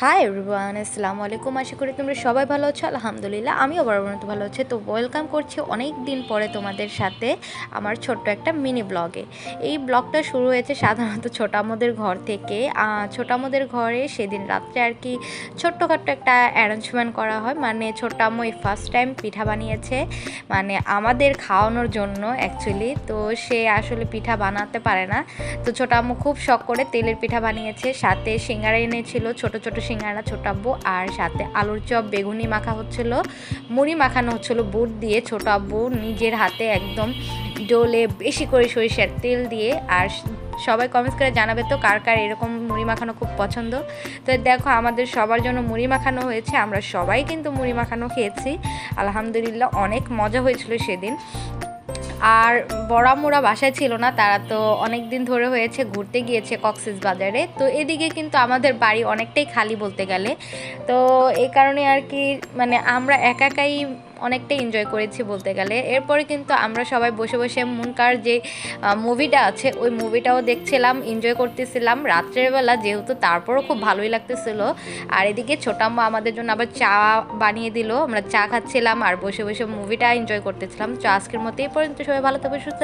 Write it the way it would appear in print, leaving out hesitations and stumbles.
Hi everyone, আসসালামু আলাইকুম। আশা করি তোমরা সবাই ভালো আছো। আলহামদুলিল্লাহ আমিও বরাবর মতো ভালো আছি। তো ওয়েলকাম করছি অনেক দিন পরে তোমাদের সাথে আমার ছোট্ট একটা মিনি ব্লগে। এই ব্লগটা শুরু হয়েছে সাধারণত ছোটামোদের ঘর থেকে। ছোটামোদের ঘরে সেদিন রাত্রে আর কি ছোট্টখাট্টো একটা অ্যারেঞ্জমেন্ট করা হয়, মানে ছোটাম্মু এই ফার্স্ট টাইম পিঠা বানিয়েছে, মানে আমাদের খাওয়ানোর জন্য অ্যাকচুয়ালি। তো সে আসলে পিঠা বানাতে পারে না, তো ছোটাম্মু খুব শখ করে তেলের পিঠা বানিয়েছে, সাথে সিঙ্গারা এনেছিল, ছোট ছোট সিঙ্গারা ছোট আব্বু, আর সাথে আলুর চপ, বেগুনি মাখা হচ্ছিল, মুড়ি মাখানো হচ্ছিল বুট দিয়ে। ছোট আব্বু নিজের হাতে একদম ডোলে বেশি করে সরিষার তেল দিয়ে। আর সবাই কমেন্টস করে জানাবে তো কার কার এরকম মুড়ি মাখানো খুব পছন্দ। তো দেখো আমাদের সবার জন্য মুড়ি মাখানো হয়েছে, আমরা সবাই কিন্তু মুড়ি মাখানো খেয়েছি। আলহামদুলিল্লাহ অনেক মজা হয়েছিল সেদিন। আর বড়ামোরা বাসায় ছিল না, তারা তো অনেক দিন ধরে হয়েছে ঘুরতে গিয়েছে কক্সবাজারে। তো এদিকে কিন্তু আমাদের বাড়ি অনেকটাই খালি বলতে গেলে। তো এই কারণে আর কি মানে আমরা একা একাই অনেকটাই এনজয় করেছি বলতে গেলে। এরপরে কিন্তু আমরা সবাই বসে বসে মুনকার যে মুভিটা আছে ওই মুভিটাও দেখছিলাম, এনজয় করতেছিলাম রাত্রের বেলা যেহেতু, তারপরও খুব ভালোই লাগতেছিল। আর এদিকে ছোটাম্মা আমাদের জন্য আবার চা বানিয়ে দিল, আমরা চা খাচ্ছিলাম আর বসে বসে মুভিটা এনজয় করতেছিলাম। তো আজকের মতো এই পর্যন্ত, সবাই ভালো থাকবে, সুস্থ।